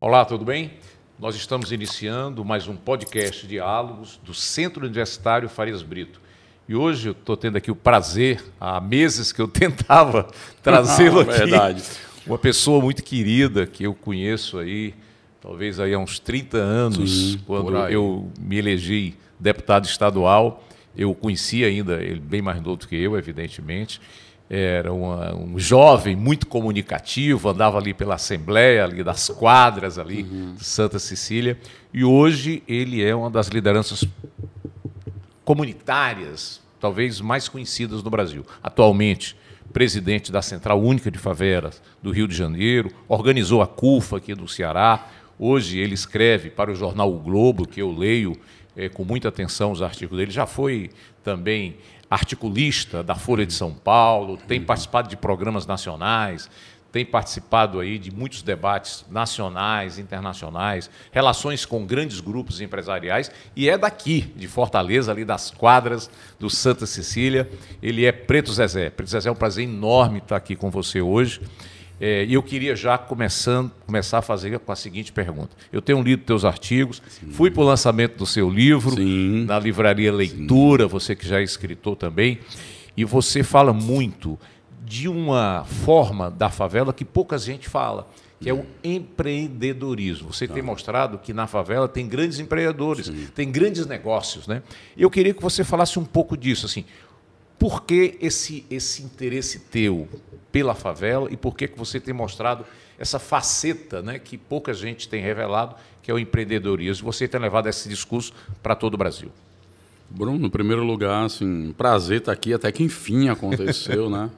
Olá, tudo bem? Nós estamos iniciando mais um podcast Diálogos do Centro Universitário Farias Brito. E hoje eu estou tendo aqui o prazer, há meses que eu tentava trazê-lo aqui, verdade. Uma pessoa muito querida que eu conheço aí, talvez aí há uns 30 anos, Sim, quando eu me elegi deputado estadual. Eu conheci ainda, ele bem mais novo que eu, evidentemente. Era um jovem muito comunicativo, andava ali pela Assembleia, ali das quadras ali de Santa Cecília. E hoje ele é uma das lideranças comunitárias, talvez mais conhecidas do Brasil. Atualmente, presidente da Central Única de Favelas do Rio de Janeiro, organizou a CUFA aqui do Ceará. Hoje ele escreve para o jornal O Globo, que eu leio com muita atenção os artigos dele. Já foi também articulista da Folha de São Paulo, tem participado de programas nacionais, tem participado aí de muitos debates nacionais, internacionais, relações com grandes grupos empresariais, e é daqui, de Fortaleza, ali das quadras do Santa Cecília. Ele é Preto Zezé. Preto Zezé, é um prazer enorme estar aqui com você hoje. E eu queria já começar a fazer com a seguinte pergunta. Eu tenho lido teus artigos, fui para o lançamento do seu livro, na Livraria Leitura, você que já é escritor também, e você fala muito de uma forma da favela que pouca gente fala, que é o empreendedorismo. Você tem mostrado que na favela tem grandes empreendedores, tem grandes negócios, né? Eu queria que você falasse um pouco disso, assim, por que esse interesse teu pela favela e por que você tem mostrado essa faceta, né, que pouca gente tem revelado, que é o empreendedorismo? Você tem levado esse discurso para todo o Brasil. Bruno, em primeiro lugar, assim, prazer estar aqui, até que enfim aconteceu, né?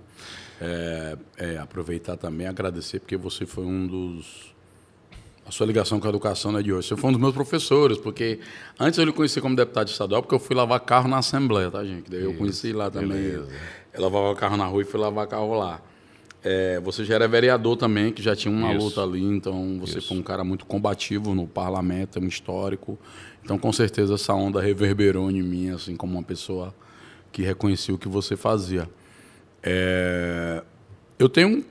Aproveitar também e agradecer, porque você foi um dos... A sua ligação com a educação, né, de hoje. Você foi um dos meus professores, porque antes eu lhe conheci como deputado estadual, porque eu fui lavar carro na Assembleia, tá, gente? Daí eu conheci lá também. Eu lavava carro na rua e fui lavar carro lá. Você já era vereador também, que já tinha uma luta ali, então você foi um cara muito combativo no parlamento, um histórico. Então, com certeza, essa onda reverberou em mim, assim, como uma pessoa que reconhecia o que você fazia. Eu tenho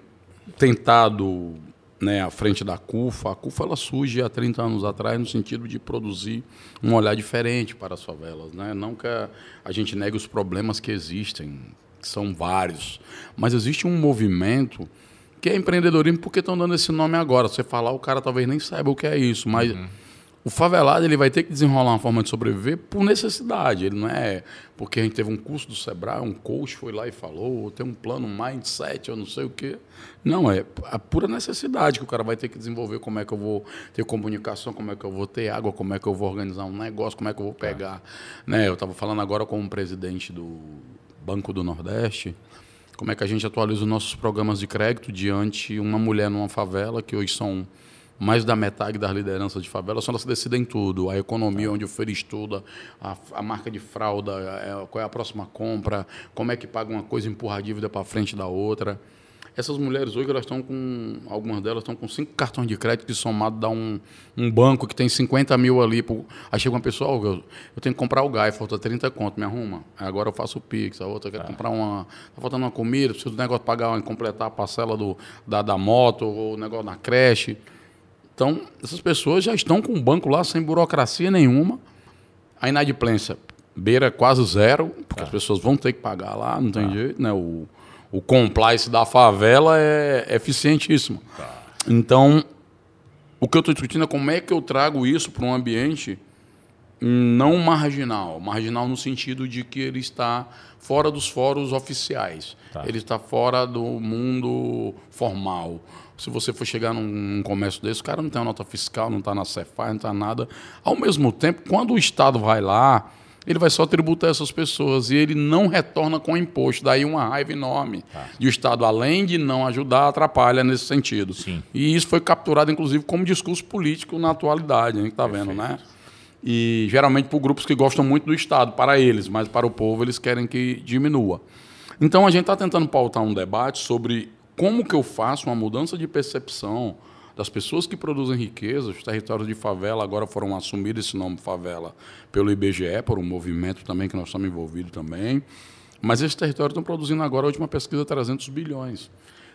tentado, né, à frente da CUFA. A CUFA ela surge há 30 anos atrás no sentido de produzir um olhar diferente para as favelas, né? Não que a gente negue os problemas que existem, que são vários, mas existe um movimento que é empreendedorismo, porque estão dando esse nome agora. Você falar, o cara talvez nem saiba o que é isso, mas o favelado ele vai ter que desenrolar uma forma de sobreviver por necessidade. Ele não é porque a gente teve um curso do Sebrae, um coach foi lá e falou, ou tem um plano, um mindset, eu não sei o quê. Não, é a pura necessidade que o cara vai ter que desenvolver. Como é que eu vou ter comunicação, como é que eu vou ter água, como é que eu vou organizar um negócio, como é que eu vou pegar. Né? Eu estava falando agora com o presidente do Banco do Nordeste, como é que a gente atualiza os nossos programas de crédito diante de uma mulher numa favela, que hoje são mais da metade das lideranças de favela, só elas decidem tudo. A economia, onde o feiro estuda, a marca de fralda, qual é a próxima compra, como é que paga uma coisa, empurra a dívida para frente da outra. Essas mulheres hoje, elas estão com, algumas delas estão com 5 cartões de crédito que somado dá um banco que tem 50 mil ali. Aí chega uma pessoa, eu tenho que comprar o gás, falta 30 conto, me arruma. Agora eu faço o Pix, a outra quer comprar tá faltando uma comida, preciso do negócio pagar, completar a parcela da moto, ou o negócio na creche. Então, essas pessoas já estão com o banco lá sem burocracia nenhuma. A inadimplência beira quase zero, porque as pessoas vão ter que pagar lá, não tem jeito, né? O compliance da favela é eficientíssimo. Então, o que eu estou discutindo é como é que eu trago isso para um ambiente não marginal. Marginal no sentido de que ele está fora dos fóruns oficiais. Ele está fora do mundo formal. Se você for chegar num comércio desse, o cara não tem uma nota fiscal, não está na Cefaz, não está nada. Ao mesmo tempo, quando o Estado vai lá, ele vai só tributar essas pessoas e ele não retorna com imposto. Daí uma raiva enorme. E o Estado, além de não ajudar, atrapalha nesse sentido. Sim. E isso foi capturado, inclusive, como discurso político na atualidade. A gente está vendo, né? E geralmente por grupos que gostam muito do Estado, para eles, mas para o povo eles querem que diminua. Então a gente está tentando pautar um debate sobre como que eu faço uma mudança de percepção das pessoas que produzem riqueza. Os territórios de favela agora foram assumidos esse nome favela pelo IBGE, por um movimento também que nós estamos envolvidos também. Mas esses territórios estão produzindo agora, a última pesquisa, 300 bilhões.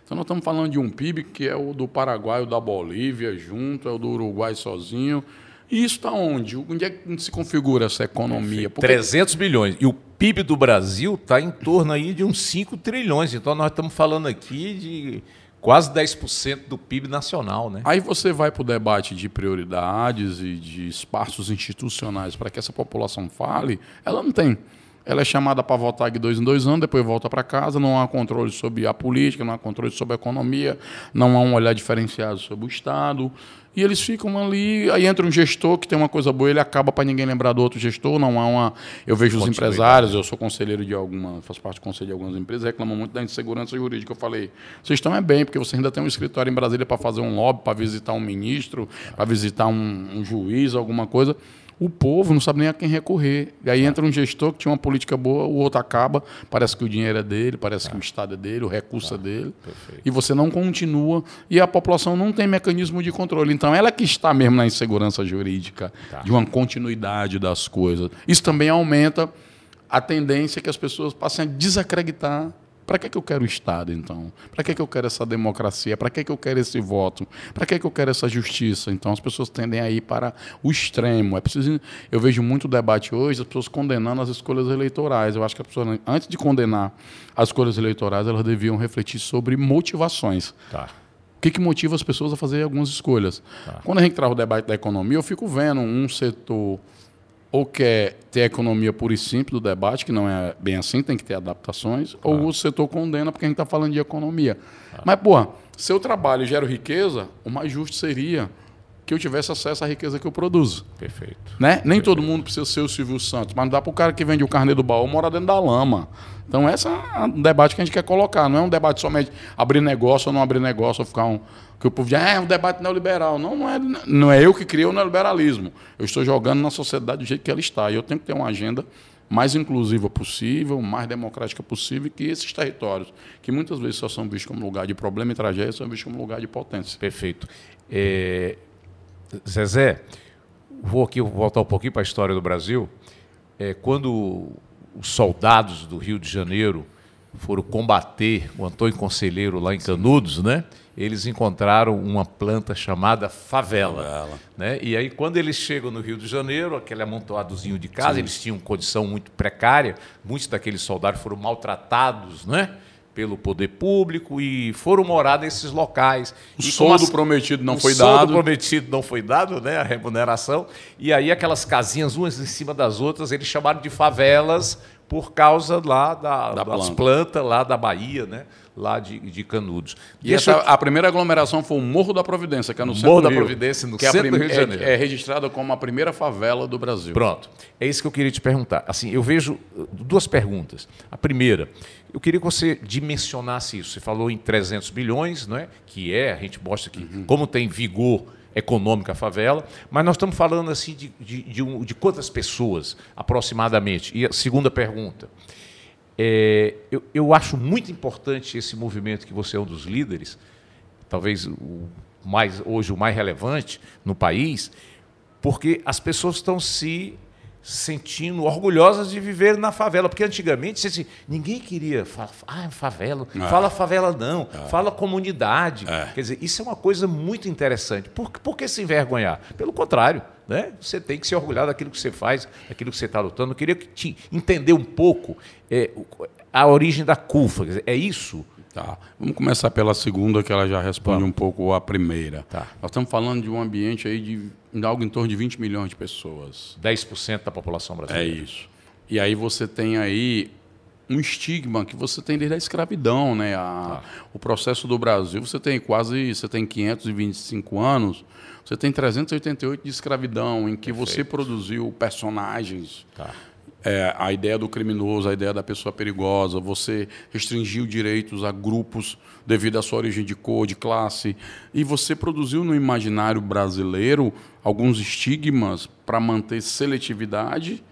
Então, nós estamos falando de um PIB que é o do Paraguai, o da Bolívia junto, é o do Uruguai sozinho. E isso está onde? Onde é que se configura essa economia? Porque... 300 bilhões. E o PIB do Brasil está em torno aí de uns 5 trilhões. Então, nós estamos falando aqui de quase 10% do PIB nacional, né? Aí você vai para o debate de prioridades e de espaços institucionais para que essa população fale, ela não tem. Ela é chamada para votar de 2 em 2 anos, depois volta para casa, não há controle sobre a política, não há controle sobre a economia, não há um olhar diferenciado sobre o Estado. E eles ficam ali, aí entra um gestor que tem uma coisa boa, ele acaba para ninguém lembrar do outro gestor, não há uma... Eu vejo os empresários, eu sou conselheiro de alguma, faço parte do conselho de algumas empresas, reclamam muito da insegurança jurídica. Eu falei, vocês estão bem, porque você ainda tem um escritório em Brasília para fazer um lobby, para visitar um ministro, para visitar um juiz, alguma coisa. O povo não sabe nem a quem recorrer. E aí entra um gestor que tinha uma política boa, o outro acaba, parece que o dinheiro é dele, parece que o Estado é dele, o recurso é dele. Perfeito. E você não continua, e a população não tem mecanismo de controle. Então, ela que está mesmo na insegurança jurídica, de uma continuidade das coisas. Isso também aumenta a tendência que as pessoas passem a desacreditar. Para que eu quero o Estado, então? Para que eu quero essa democracia? Para que eu quero esse voto? Para que eu quero essa justiça? Então, as pessoas tendem a ir para o extremo. É preciso... Eu vejo muito debate hoje, as pessoas condenando as escolhas eleitorais. Eu acho que as pessoas, antes de condenar as escolhas eleitorais, elas deviam refletir sobre motivações. Tá. O que motiva as pessoas a fazer algumas escolhas? Tá. Quando a gente traz o debate da economia, eu fico vendo um setor... ou quer ter a economia pura e simples do debate, que não é bem assim, tem que ter adaptações, ou o setor condena porque a gente está falando de economia. Mas, porra, se eu trabalho e gero riqueza, o mais justo seria que eu tivesse acesso à riqueza que eu produzo. Perfeito. Né? Nem todo mundo precisa ser o Silvio Santos, mas não dá para o cara que vende o carnê do baú morar dentro da lama. Então, esse é um debate que a gente quer colocar. Não é um debate somente abrir negócio ou não abrir negócio, ou ficar que o povo diz, é um debate neoliberal. Não é eu que criei o neoliberalismo. Eu estou jogando na sociedade do jeito que ela está. E eu tenho que ter uma agenda mais inclusiva possível, mais democrática possível, que esses territórios, que muitas vezes só são vistos como lugar de problema e tragédia, são vistos como lugar de potência. Perfeito. Zezé, vou aqui voltar um pouquinho para a história do Brasil. Quando os soldados do Rio de Janeiro foram combater o Antônio Conselheiro lá em Canudos, né? Eles encontraram uma planta chamada favela. Né? E aí, quando eles chegam no Rio de Janeiro, aquele amontoadozinho de casa, eles tinham condição muito precária, muitos daqueles soldados foram maltratados, né? Pelo poder público e foram morar nesses locais. O soldo prometido não foi dado. O soldo prometido não foi dado, né, a remuneração. E aí aquelas casinhas, umas em cima das outras, eles chamaram de favelas por causa lá das plantas lá da Bahia, né, lá de Canudos. E a primeira aglomeração foi o Morro da Providência, que é no centro Morro do da Rio, Providência, no centro do Rio de Janeiro. É registrada como a primeira favela do Brasil. Pronto. É isso que eu queria te perguntar. Assim, eu vejo duas perguntas. A primeira, eu queria que você dimensionasse isso. Você falou em 300 bilhões, não é? Que a gente mostra que como tem vigor econômico a favela, mas nós estamos falando assim de quantas pessoas aproximadamente? E a segunda pergunta, eu acho muito importante esse movimento que você é um dos líderes, talvez hoje o mais relevante no país, porque as pessoas estão se sentindo orgulhosas de viver na favela, porque antigamente assim, ninguém queria falar, favela, fala favela não, fala comunidade. Quer dizer, isso é uma coisa muito interessante. Por que se envergonhar? Pelo contrário, né? Você tem que se orgulhar daquilo que você faz, daquilo que você está lutando. Eu queria entender um pouco a origem da CUFA. Quer dizer, é isso? Tá. Vamos começar pela segunda, que ela já responde um pouco a primeira. Tá. Nós estamos falando de um ambiente aí de algo em torno de 20 milhões de pessoas. 10% da população brasileira. É isso. E aí você tem aí um estigma que você tem desde a escravidão, né? O processo do Brasil, você tem 525 anos, você tem 388 de escravidão, em que você produziu personagens. Tá. A ideia do criminoso, a ideia da pessoa perigosa, você restringiu direitos a grupos devido à sua origem de cor, de classe, e você produziu no imaginário brasileiro alguns estigmas para manter seletividade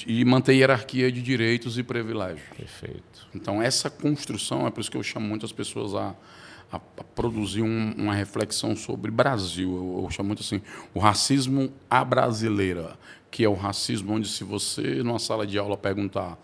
e manter hierarquia de direitos e privilégios. Perfeito. Então, essa construção, é por isso que eu chamo muitas pessoas a produzir uma reflexão sobre Brasil. Eu chamo muito assim, o racismo à brasileira, que é o racismo onde, se você, numa sala de aula, perguntar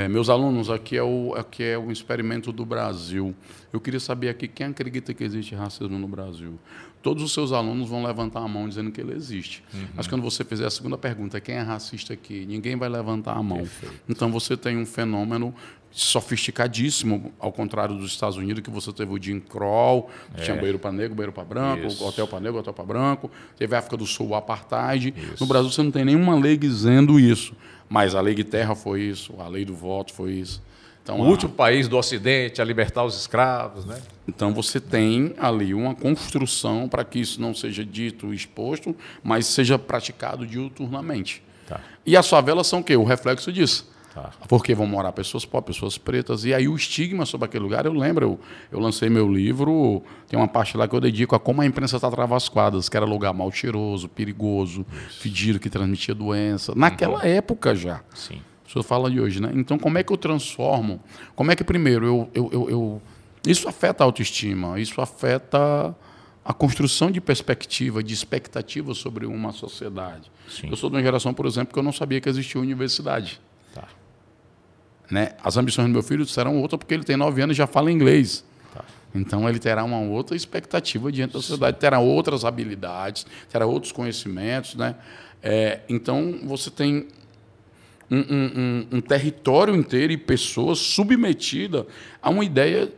Meus alunos, aqui é o experimento do Brasil. Eu queria saber aqui quem acredita que existe racismo no Brasil. Todos os seus alunos vão levantar a mão dizendo que ele existe. Mas quando você fizer a segunda pergunta, quem é racista aqui? Ninguém vai levantar a mão. Perfeito. Então você tem um fenômeno sofisticadíssimo, ao contrário dos Estados Unidos, que você teve o Jim Crow, que tinha banheiro para negro, banheiro para branco, Isso. hotel para negro, hotel para branco. Teve a África do Sul, o apartheid. Isso. No Brasil você não tem nenhuma lei dizendo isso. Mas a lei de terra foi isso, a lei do voto foi isso. Então, O último país do Ocidente a libertar os escravos, né? Então você tem ali uma construção para que isso não seja dito, exposto, mas seja praticado diuturnamente. Tá. E as favelas são o quê? O reflexo disso. Tá. Porque vão morar pessoas pobres, pessoas pretas. E aí o estigma sobre aquele lugar, eu lembro, eu lancei meu livro, tem uma parte lá que eu dedico a como a imprensa está travasquadas, que era lugar mal cheiroso, perigoso, fedido, que transmitia doença. Naquela época já. Sim. O senhor fala de hoje, né? Então, como é que eu transformo? Como é que, primeiro, isso afeta a autoestima, isso afeta a construção de perspectiva, de expectativa sobre uma sociedade. Sim. Eu sou de uma geração, por exemplo, que eu não sabia que existia universidade. Tá. Né? As ambições do meu filho serão outra porque ele tem 9 anos e já fala inglês. Tá. Então, ele terá uma outra expectativa diante da sociedade, terá outras habilidades, terá outros conhecimentos. Né? Então, você tem um território inteiro e pessoas submetidas a uma ideia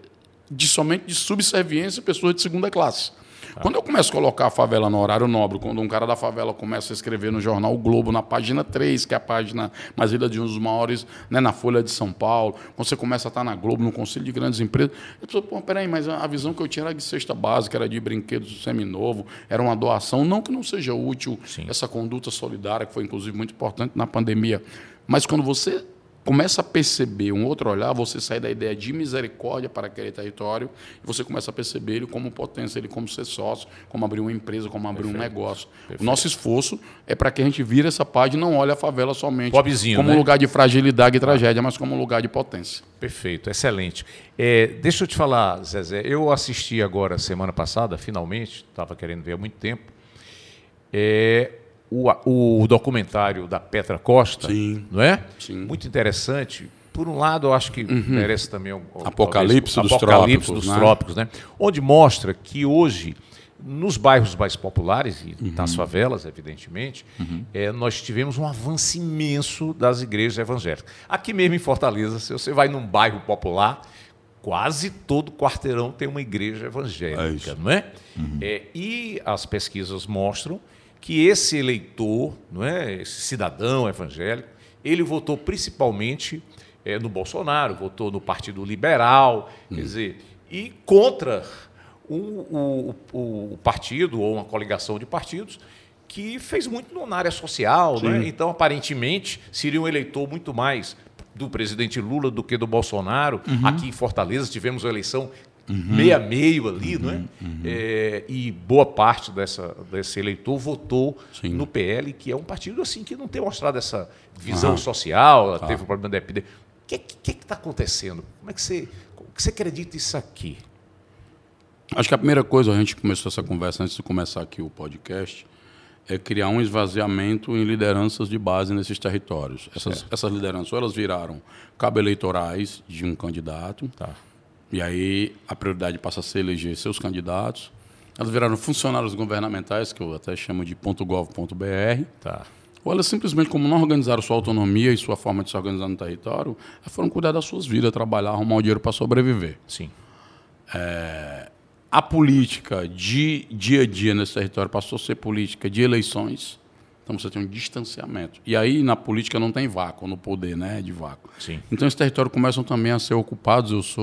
somente de subserviência, pessoas de segunda classe. Quando eu começo a colocar a favela no horário nobre, quando um cara da favela começa a escrever no jornal O Globo, na página 3, que é a página mais lida de um dos maiores, né, na Folha de São Paulo, quando você começa a estar na Globo, no Conselho de Grandes Empresas, eu penso, pô, peraí, mas a visão que eu tinha era de cesta básica, era de brinquedos seminovo, era uma doação, não que não seja útil. Sim. Essa conduta solidária, que foi inclusive muito importante na pandemia, mas quando você começa a perceber um outro olhar, você sai da ideia de misericórdia para aquele território e você começa a perceber ele como potência, ele como ser sócio, como abrir uma empresa, como abrir um negócio. Perfeito. O nosso esforço é para que a gente vire essa página e não olhe a favela somente como um lugar de fragilidade e tragédia, mas como um lugar de potência. Perfeito, excelente. Deixa eu te falar, Zezé, eu assisti agora, semana passada, finalmente, estava querendo ver há muito tempo, o documentário da Petra Costa, sim, não é? Sim. Muito interessante. Por um lado, eu acho que merece também o Apocalipse dos Trópicos, né? Onde mostra que hoje, nos bairros mais populares e nas favelas, evidentemente, nós tivemos um avanço imenso das igrejas evangélicas. Aqui mesmo em Fortaleza, se você vai num bairro popular, quase todo quarteirão tem uma igreja evangélica, não é? E as pesquisas mostram que esse eleitor, não é, esse cidadão evangélico, ele votou principalmente no Bolsonaro, votou no Partido Liberal, quer dizer, e contra o partido ou uma coligação de partidos que fez muito na área social. Né? Então, aparentemente, seria um eleitor muito mais do presidente Lula do que do Bolsonaro. Aqui em Fortaleza tivemos uma eleição meio a meio ali, não é? E boa parte desse eleitor votou no PL, que é um partido assim que não tem mostrado essa visão social, teve o problema da epidemia. O que está acontecendo? Como é que você acredita isso aqui? Acho que a primeira coisa, a gente começou essa conversa antes de começar aqui o podcast, é criar um esvaziamento em lideranças de base nesses territórios. Essas lideranças, elas viraram cabo eleitorais de um candidato, e aí a prioridade passa a ser eleger seus candidatos. Elas viraram funcionários governamentais, que eu até chamo de .gov.br. Ou elas simplesmente, como não organizaram sua autonomia e sua forma de se organizar no território, elas foram cuidar das suas vidas, trabalhar, arrumar o dinheiro para sobreviver. Sim. A política de dia a dia nesse território passou a ser política de eleições. Então você tem um distanciamento. E aí na política não tem vácuo, no poder, né, de vácuo. Sim. Então esse território começam também a ser ocupados.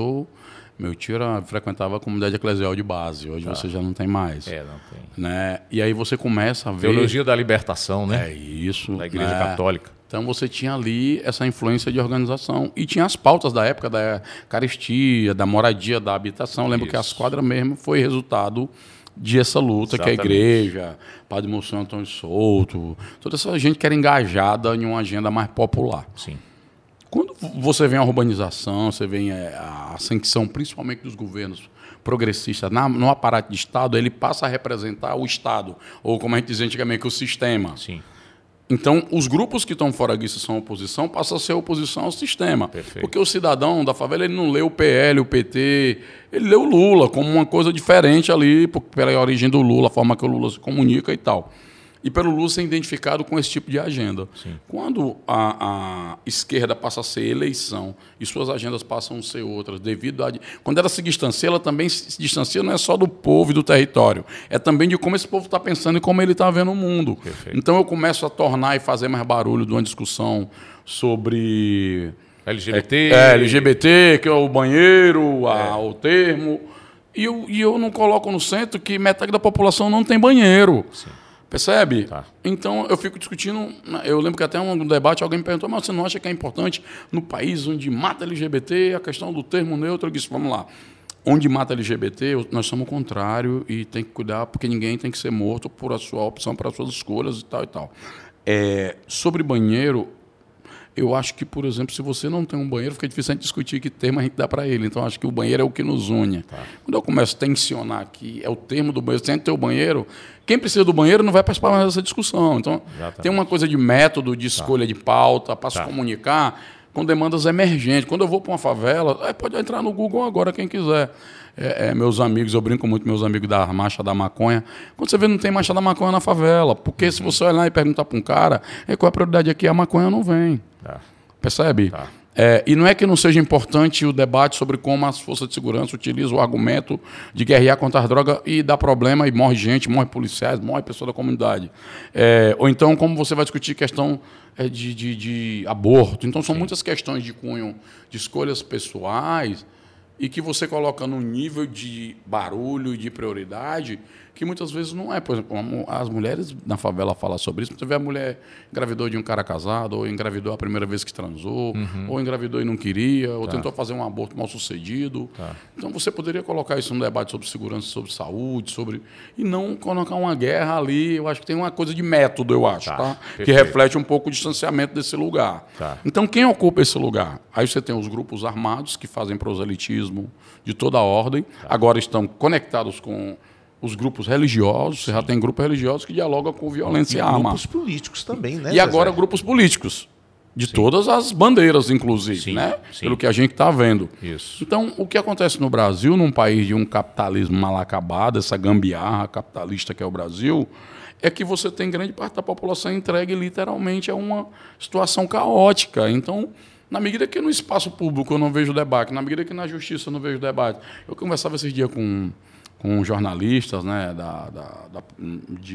Meu tio frequentava a comunidade eclesial de base. Hoje você já não tem mais. Não tem. Né? E aí você começa a ver... Teologia da libertação, né? É isso. Da Igreja Católica. Então você tinha ali essa influência de organização. E tinha as pautas da época da carestia, da moradia, da habitação. Eu lembro que a Esquadra mesmo foi resultado de essa luta. Exatamente. Que a igreja, Padre Monsenhor Antônio Souto, toda essa gente que era engajada em uma agenda mais popular. Sim. Quando você vê a urbanização, você vê a ascensão, principalmente dos governos progressistas, no aparato de Estado, ele passa a representar o Estado, ou como a gente dizia antigamente, o sistema. Sim. Então, os grupos que estão fora disso são oposição, passam a ser oposição ao sistema. Perfeito. Porque o cidadão da favela ele não lê o PL, o PT, ele lê o Lula como uma coisa diferente ali, pela origem do Lula, a forma que o Lula se comunica e tal. E pelo Lula ser identificado com esse tipo de agenda. Sim. Quando a esquerda passa a ser eleição e suas agendas passam a ser outras, devido a... Quando ela se distancia, ela também se distancia não é só do povo e do território, é também de como esse povo está pensando e como ele está vendo o mundo. Perfeito. Então eu começo a tornar e fazer mais barulho de uma discussão sobre... LGBT. LGBT, que é o banheiro, o termo. E eu não coloco no centro que metade da população não tem banheiro. Sim. Percebe? Tá. Então, eu fico discutindo... Eu lembro que até um debate alguém me perguntou, mas você não acha que é importante no país onde mata LGBT a questão do termo neutro? Eu disse, vamos lá. Onde mata LGBT, nós somos o contrário e tem que cuidar, porque ninguém tem que ser morto por a sua opção, por as suas escolhas e tal e tal. Sobre banheiro... Eu acho que, por exemplo, se você não tem um banheiro, fica difícil a gente discutir que termo a gente dá para ele. Então, acho que o banheiro é o que nos une. Tá. Quando eu começo a tensionar que é o termo do banheiro, sem ter o banheiro, quem precisa do banheiro não vai participar mais dessa discussão. Então, tem uma coisa de método, de escolha de pauta, para se comunicar com demandas emergentes. Quando eu vou para uma favela, pode entrar no Google agora, quem quiser. Meus amigos, eu brinco muito com meus amigos da Marcha da Maconha. Quando você vê, não tem Marcha da Maconha na favela. Porque se você olhar e perguntar para um cara, qual é a prioridade aqui? A maconha não vem. Tá. Percebe? Tá. E não é que não seja importante o debate sobre como as forças de segurança utilizam o argumento de guerrear contra as drogas e dá problema e morre gente, morre policiais, morre pessoa da comunidade. Ou então como você vai discutir questão de aborto. Então são muitas questões de cunho de escolhas pessoais e que você coloca num nível de barulho e de prioridade que muitas vezes não é. Por exemplo, as mulheres na favela falam sobre isso. Você vê a mulher engravidou de um cara casado, ou engravidou a primeira vez que transou, ou engravidou e não queria, ou tentou fazer um aborto mal sucedido. Então você poderia colocar isso num debate sobre segurança, sobre saúde, e não colocar uma guerra ali. Eu acho que tem uma coisa de método, eu acho, que reflete um pouco o distanciamento desse lugar. Então quem ocupa esse lugar? Aí você tem os grupos armados que fazem proselitismo de toda a ordem, agora estão conectados com os grupos religiosos, você já tem grupos religiosos que dialogam com violência e arma. Grupos políticos também, né? E agora grupos políticos, de todas as bandeiras, inclusive, né? Pelo que a gente está vendo. Isso. Então, o que acontece no Brasil, num país de um capitalismo mal acabado, essa gambiarra capitalista que é o Brasil, é que você tem grande parte da população entregue literalmente a uma situação caótica. Então, na medida que no espaço público eu não vejo debate, na medida que na justiça eu não vejo debate, eu conversava esses dias com jornalistas, né,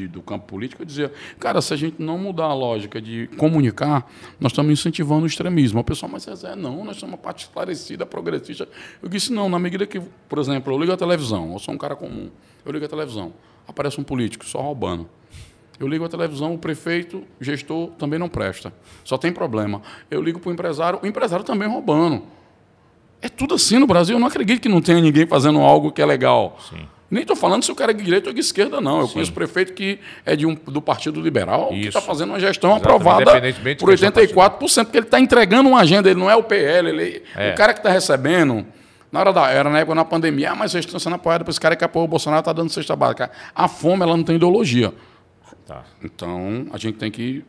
do campo político, eu dizia, cara, se a gente não mudar a lógica de comunicar, nós estamos incentivando o extremismo. O pessoal, mas não, nós somos uma parte esclarecida, progressista. Eu disse, não, na medida que, por exemplo, eu ligo a televisão, eu sou um cara comum, eu ligo a televisão, aparece um político só roubando. Eu ligo a televisão, o prefeito, o gestor também não presta, só tem problema. Eu ligo para o empresário também roubando. É tudo assim no Brasil, eu não acredito que não tenha ninguém fazendo algo que é legal. Sim. Nem estou falando se o cara é de direita ou de esquerda, não. Eu conheço prefeito que é do Partido Liberal, que está fazendo uma gestão aprovada por 84%, porque ele está entregando uma agenda, ele não é o PL. O cara que está recebendo, era na época, na pandemia, mas vocês estão sendo apoiados por esse cara que apoiou o Bolsonaro, está dando cesta básica. A fome, ela não tem ideologia. Então, a gente tem que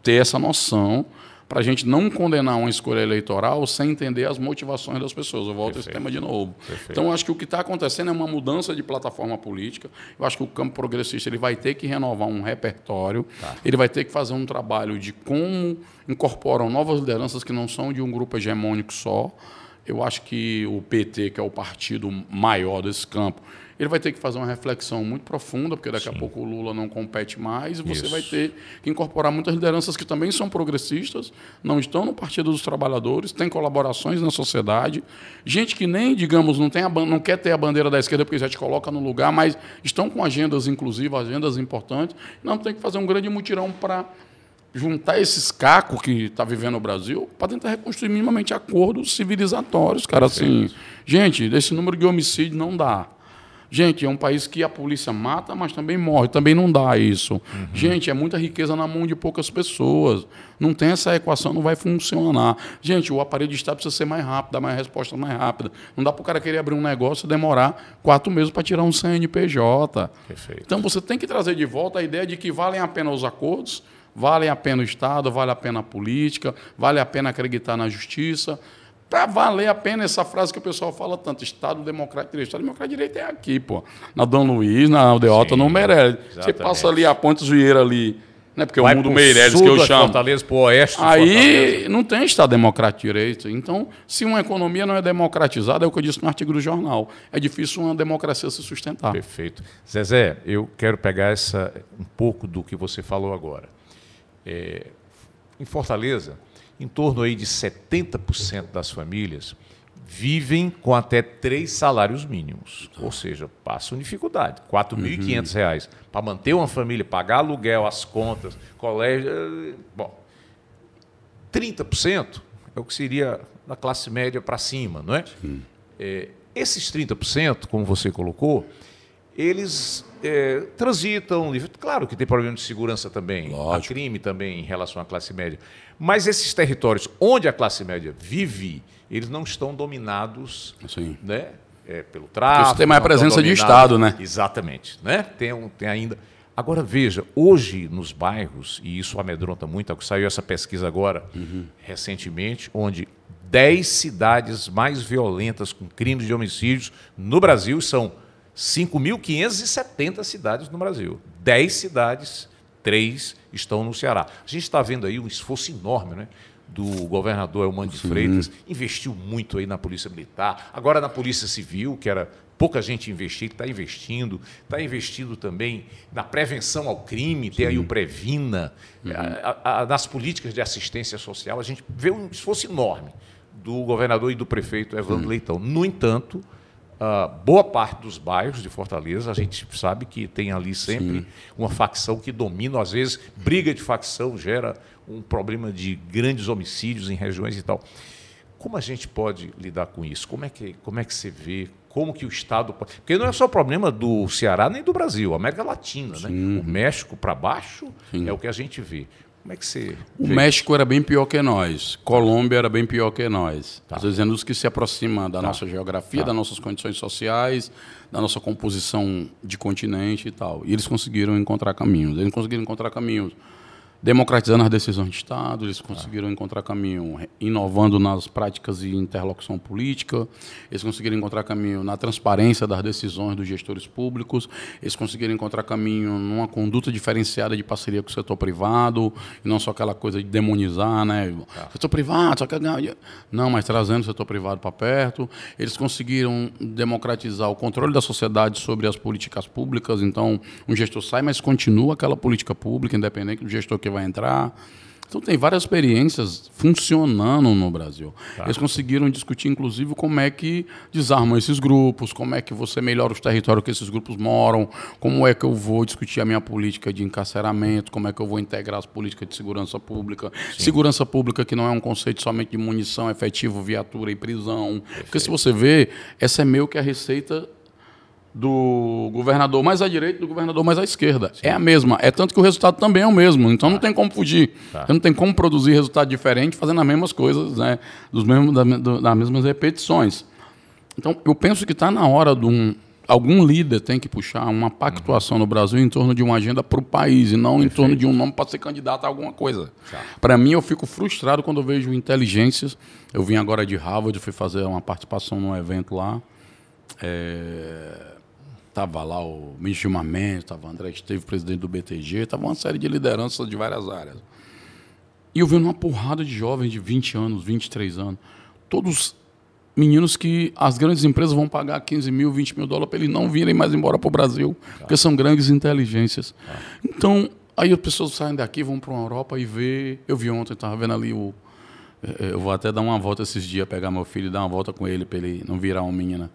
ter essa noção para a gente não condenar uma escolha eleitoral sem entender as motivações das pessoas. Eu volto a esse tema de novo. Então, acho que o que está acontecendo é uma mudança de plataforma política. Eu acho que o campo progressista ele vai ter que renovar um repertório, ele vai ter que fazer um trabalho de como incorporam novas lideranças que não são de um grupo hegemônico só. Eu acho que o PT, que é o partido maior desse campo, ele vai ter que fazer uma reflexão muito profunda, porque daqui a pouco o Lula não compete mais, e você vai ter que incorporar muitas lideranças que também são progressistas, não estão no Partido dos Trabalhadores, têm colaborações na sociedade, gente que nem, digamos, não quer ter a bandeira da esquerda porque já te coloca no lugar, mas estão com agendas inclusivas, agendas importantes. Não, tem que fazer um grande mutirão para juntar esses cacos que está vivendo o Brasil para tentar reconstruir minimamente acordos civilizatórios, cara. Assim, gente, desse número de homicídio não dá. Gente, é um país que a polícia mata, mas também morre. Também não dá isso. Gente, é muita riqueza na mão de poucas pessoas. Não tem essa equação, não vai funcionar. Gente, o aparelho de Estado precisa ser mais rápido, dar mais resposta mais rápida. Não dá para o cara querer abrir um negócio e demorar 4 meses para tirar um CNPJ. Perfeito. Então, você tem que trazer de volta a ideia de que valem a pena os acordos, vale a pena o Estado, vale a pena a política, vale a pena acreditar na justiça. Para valer a pena essa frase que o pessoal fala tanto, Estado Democrático de Direito. Estado Democrático de Direito é aqui, pô. Na Dom Luiz, na Aldeota, no Meirelles. Você passa ali a Ponte Vieira ali, né? Porque vai o mundo Meirelles que eu chamo. Fortaleza, pro oeste de aí Fortaleza. não tem Estado Democrático de Direito. Então, se uma economia não é democratizada, é o que eu disse no artigo do jornal, é difícil uma democracia se sustentar. Perfeito. Zezé, eu quero pegar um pouco do que você falou agora. Em Fortaleza, em torno aí de 70% das famílias vivem com até 3 salários mínimos. Ou seja, passam dificuldade. R$ 4.500 para manter uma família, pagar aluguel, as contas, colégio. Bom, 30% é o que seria da classe média para cima, não é? Esses 30%, como você colocou, eles transitam. Claro que tem problema de segurança também, há crime também em relação à classe média. Mas esses territórios onde a classe média vive, eles não estão dominados, né, pelo tráfico. Porque você tem mais presença de Estado, né? Exatamente. Né? Tem ainda. Agora, veja, hoje nos bairros, e isso amedronta muito, saiu essa pesquisa agora, recentemente, onde 10 cidades mais violentas com crimes de homicídios no Brasil são 5.570 cidades no Brasil. 10 cidades, 3 estão no Ceará. A gente está vendo aí um esforço enorme, né, do governador Elmano de Freitas, investiu muito aí na Polícia Militar, agora na Polícia Civil, que era pouca gente investir, está investindo também na prevenção ao crime, tem aí o Previna, nas políticas de assistência social, a gente vê um esforço enorme do governador e do prefeito Evandro Leitão. No entanto, boa parte dos bairros de Fortaleza, a gente sabe que tem ali sempre uma facção que domina, às vezes briga de facção gera um problema de grandes homicídios em regiões e tal. Como a gente pode lidar com isso? Como é que você vê? Como que o Estado pode... Porque não é só o problema do Ceará nem do Brasil, a América Latina, né? O México para baixo é o que a gente vê. Como é que você... O México era bem pior que nós. Colômbia era bem pior que nós. Estou dizendo os que se aproximam da nossa geografia, das nossas condições sociais, da nossa composição de continente e tal. E eles conseguiram encontrar caminhos. Eles conseguiram encontrar caminhos democratizando as decisões de Estado, eles conseguiram encontrar caminho inovando nas práticas de interlocução política, eles conseguiram encontrar caminho na transparência das decisões dos gestores públicos, eles conseguiram encontrar caminho numa conduta diferenciada de parceria com o setor privado, e não só aquela coisa de demonizar, né? Setor privado, só quer ganhar. Não, mas trazendo o setor privado para perto. Eles conseguiram democratizar o controle da sociedade sobre as políticas públicas, então um gestor sai, mas continua aquela política pública, independente do gestor que vai entrar. Então tem várias experiências funcionando no Brasil. Eles conseguiram discutir, inclusive, como é que desarmam esses grupos, como é que você melhora os territórios que esses grupos moram, como é que eu vou discutir a minha política de encarceramento, como é que eu vou integrar as políticas de segurança pública. Segurança pública que não é um conceito somente de munição, efetivo, viatura e prisão. Porque se você vê, essa é meio que a receita do governador mais à direita e do governador mais à esquerda. É a mesma. É tanto que o resultado também é o mesmo. Então não tem como fugir. Você não tem como produzir resultado diferente fazendo as mesmas coisas, né? Das mesmas repetições. Então eu penso que está na hora de algum líder tem que puxar uma pactuação no Brasil em torno de uma agenda para o país e não em torno de um nome para ser candidato a alguma coisa. Para mim, eu fico frustrado quando eu vejo inteligências. Eu vim agora de Harvard, fui fazer uma participação num evento lá. Estava lá o Michel Mamento, estava o André Esteves, presidente do BTG, estava uma série de lideranças de várias áreas. E eu vendo uma porrada de jovens de 20 anos, 23 anos, todos meninos que as grandes empresas vão pagar 15 mil, 20 mil dólares para eles não virem mais embora para o Brasil, porque são grandes inteligências. Então, aí as pessoas saem daqui, vão para a Europa e vê... Eu vi ontem, estava vendo ali o... Eu vou até dar uma volta esses dias, pegar meu filho e dar uma volta com ele, para ele não virar um menino.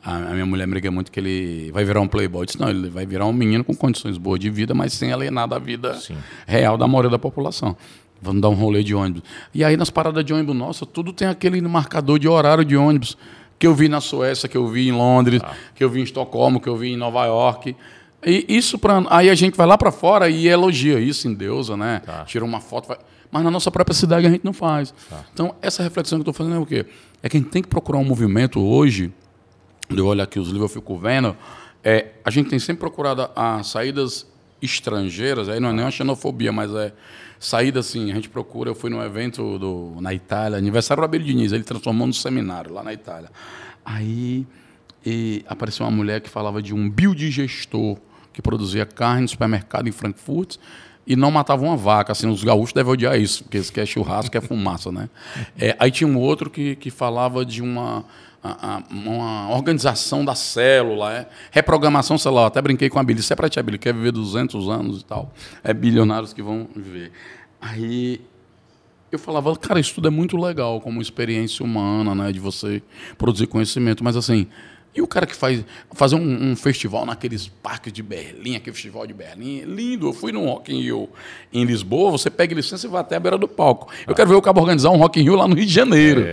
A minha mulher me briga muito que ele vai virar um playboy. Eu disse, não, ele vai virar um menino com condições boas de vida, mas sem alienar da vida real da maioria da população. Vamos dar um rolê de ônibus. E aí, nas paradas de ônibus, nossa, tudo tem aquele marcador de horário de ônibus que eu vi na Suécia, que eu vi em Londres, que eu vi em Estocolmo, que eu vi em Nova York. E isso, aí a gente vai lá para fora e elogia isso, endeusa, né? Tira uma foto, mas na nossa própria cidade a gente não faz. Então, essa reflexão que eu estou fazendo é o quê? É que a gente tem que procurar um movimento hoje. Eu olho aqui os livros, eu fico vendo. A gente tem sempre procurado as saídas estrangeiras, aí não é nem uma xenofobia, mas é saída assim, a gente procura, eu fui num evento na Itália, aniversário do Abílio Diniz, ele transformou num seminário lá na Itália. Aí apareceu uma mulher que falava de um biodigestor que produzia carne no supermercado em Frankfurt e não matava uma vaca. Assim, os gaúchos devem odiar isso, porque eles querem churrasco, querem fumaça, né? Aí tinha um outro que falava de uma organização da célula, reprogramação celular. Até brinquei com a Billy. Isso é para ti, Billy, quer viver 200 anos e tal. É bilionários que vão viver. Aí eu falava, cara, isso tudo é muito legal como experiência humana, né, de você produzir conhecimento, mas assim, e o cara que fazer um festival naqueles parques de Berlim, aquele festival de Berlim, lindo. Eu fui num Rock in Rio em Lisboa, você pega licença e vai até a beira do palco. Eu quero ver o cabo organizar um Rock in Rio lá no Rio de Janeiro,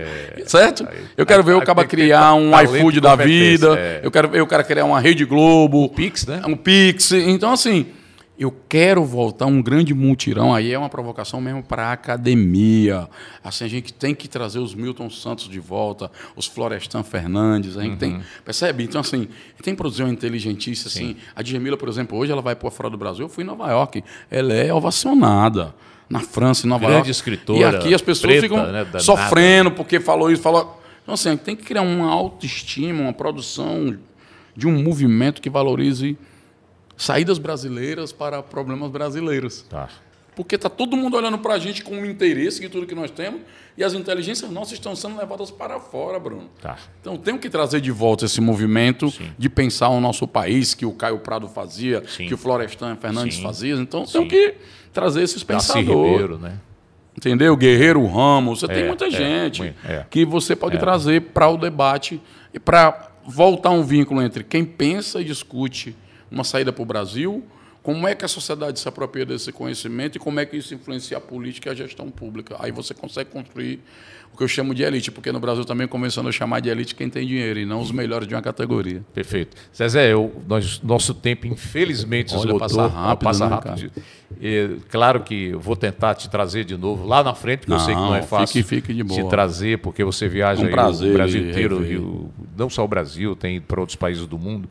certo? Eu quero ver o cabo criar um iFood da vida, eu quero ver o cara criar uma Rede Globo. Um Pix, né? Um Pix. Então, assim, eu quero voltar um grande mutirão, aí é uma provocação mesmo para a academia. Assim, a gente tem que trazer os Milton Santos de volta, os Florestan Fernandes, a gente tem, percebe? Então, assim, tem que produzir uma inteligentice, assim. A Djamila, por exemplo, hoje ela vai para fora do Brasil, eu fui em Nova York, ela é ovacionada. Na França, em Nova York. Grande escritora. E aqui as pessoas preta, ficam né, sofrendo porque falou isso, falou... Então, assim, a gente tem que criar uma autoestima, uma produção de um movimento que valorize saídas brasileiras para problemas brasileiros. Tá. Porque está todo mundo olhando para a gente com o interesse de tudo que nós temos e as inteligências nossas estão sendo levadas para fora, Bruno. Tá. Então, temos que trazer de volta esse movimento de pensar o nosso país, que o Caio Prado fazia, que o Florestan Fernandes fazia. Então, temos que trazer esses pensadores. Ribeiro, né? Entendeu? Guerreiro Ramos, você tem muita gente que você pode trazer para o debate e para voltar um vínculo entre quem pensa e discute uma saída para o Brasil, como é que a sociedade se apropria desse conhecimento e como é que isso influencia a política e a gestão pública. Aí você consegue construir o que eu chamo de elite, porque no Brasil também começando a chamar de elite quem tem dinheiro e não os melhores de uma categoria. Perfeito. Zezé, nosso tempo infelizmente esgotou. Passa rápido. Passa né, rápido. Claro que eu vou tentar te trazer de novo lá na frente, porque eu sei que não é fácil fique de boa. te trazer, porque você viaja aí prazer, o Brasil inteiro, não só o Brasil, tem para outros países do mundo.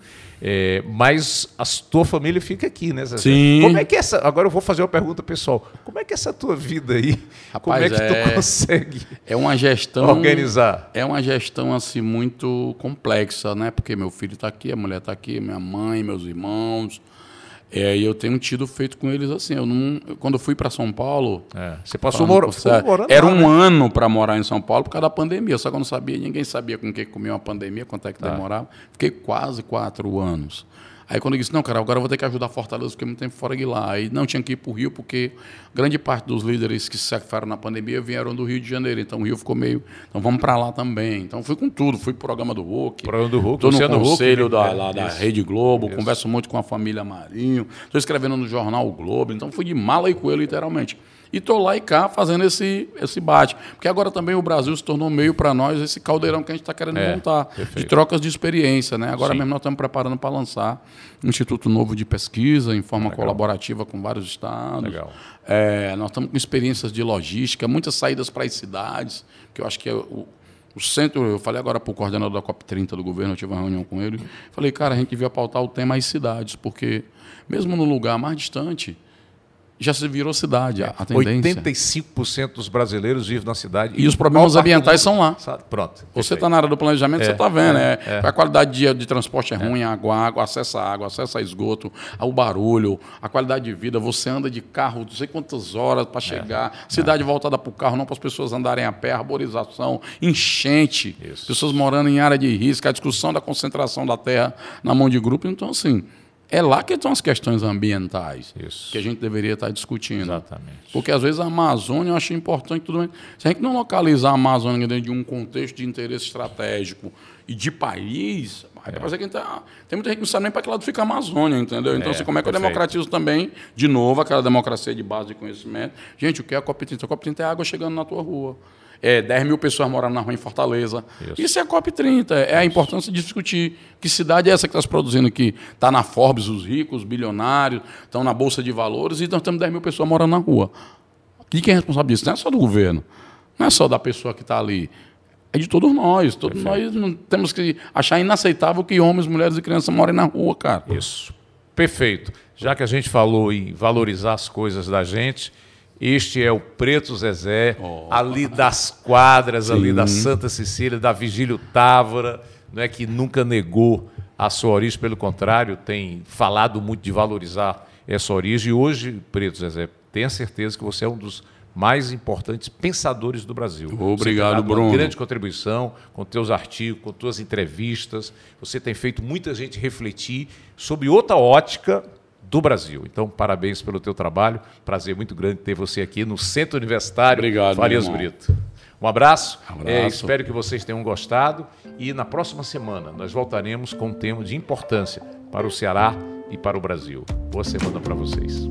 Mas a tua família fica aqui, né, Zezé? Sim. Como é que agora eu vou fazer uma pergunta pessoal. Como é que essa tua vida aí, Rapaz, como é que tu consegue uma gestão organizar? É uma gestão assim muito complexa, né? Porque meu filho está aqui, a mulher está aqui, minha mãe, meus irmãos. E eu tenho feito com eles assim. Quando eu fui para São Paulo... Você passou morando era lá, um né? ano para morar em São Paulo por causa da pandemia. Só que eu não sabia, ninguém sabia com que comia uma pandemia, quanto é que demorava. Fiquei quase 4 anos. Aí quando eu disse, não, cara, agora eu vou ter que ajudar a Fortaleza, fiquei muito tempo fora de lá. Aí não tinha que ir para o Rio, porque grande parte dos líderes que se sacrificaram na pandemia vieram do Rio de Janeiro. Então o Rio ficou meio... Então vamos para lá também. Então fui com tudo. Fui pro programa do Hulk. Estou no conselho da Rede Globo. Converso muito com a família Marinho. Estou escrevendo no jornal O Globo. Então fui de mala e coelho, literalmente. E estou lá e cá fazendo esse bate. Porque agora também o Brasil se tornou meio para nós esse caldeirão que a gente está querendo montar. Perfeito. De trocas de experiência, né? Agora mesmo nós estamos preparando para lançar um Instituto Novo de Pesquisa em forma colaborativa com vários estados. Legal. Nós estamos com experiências de logística, muitas saídas para as cidades, que eu acho que é o centro. Eu falei agora para o coordenador da COP30 do governo, eu tive uma reunião com ele. Falei, cara, a gente devia pautar o tema as cidades, porque mesmo no lugar mais distante, já se virou cidade, a tendência. 85% dos brasileiros vivem na cidade. E os problemas ambientais são lá. Pronto. Você está na área do planejamento, você está vendo. A qualidade de transporte é ruim, a água, acesso a esgoto, o barulho, a qualidade de vida. Você anda de carro não sei quantas horas para chegar. Cidade voltada para o carro, não para as pessoas andarem a pé, arborização, enchente. Isso. Pessoas morando em área de risco, a discussão da concentração da terra na mão de grupo. Então, assim... É lá que estão as questões ambientais que a gente deveria estar discutindo. Exatamente. Porque, às vezes, a Amazônia eu acho importante tudo bem. Se a gente não localizar a Amazônia dentro de um contexto de interesse estratégico e de país, parece que tem muita gente que não sabe nem para que lado fica a Amazônia, entendeu? Então, como é que eu democratizo também, de novo, aquela democracia de base de conhecimento? Gente, o que é a COP30? A COP30 é água chegando na tua rua. 10 mil pessoas morando na rua em Fortaleza. Isso é a COP30. É a importância de discutir que cidade é essa que está se produzindo aqui. Está na Forbes, os ricos, os bilionários, estão na Bolsa de Valores e nós temos 10 mil pessoas morando na rua. E quem é responsável disso? Não é só do governo. Não é só da pessoa que está ali. É de todos nós. Todos nós não temos que achar inaceitável que homens, mulheres e crianças morem na rua, cara. Isso. Perfeito. Já que a gente falou em valorizar as coisas da gente, este é o Preto Zezé, ali das quadras, ali da Santa Cecília, da Vigílio Távora, não é, que nunca negou a sua origem, pelo contrário, tem falado muito de valorizar essa origem. E hoje, Preto Zezé, tenha certeza que você é um dos mais importantes pensadores do Brasil. Obrigado, Bruno. Uma grande contribuição com teus artigos, com tuas entrevistas. Você tem feito muita gente refletir sobre outra ótica do Brasil. Então, parabéns pelo teu trabalho. Prazer muito grande ter você aqui no Centro Universitário Farias Brito. Um abraço. Espero que vocês tenham gostado. E na próxima semana nós voltaremos com um tema de importância para o Ceará e para o Brasil. Boa semana para vocês.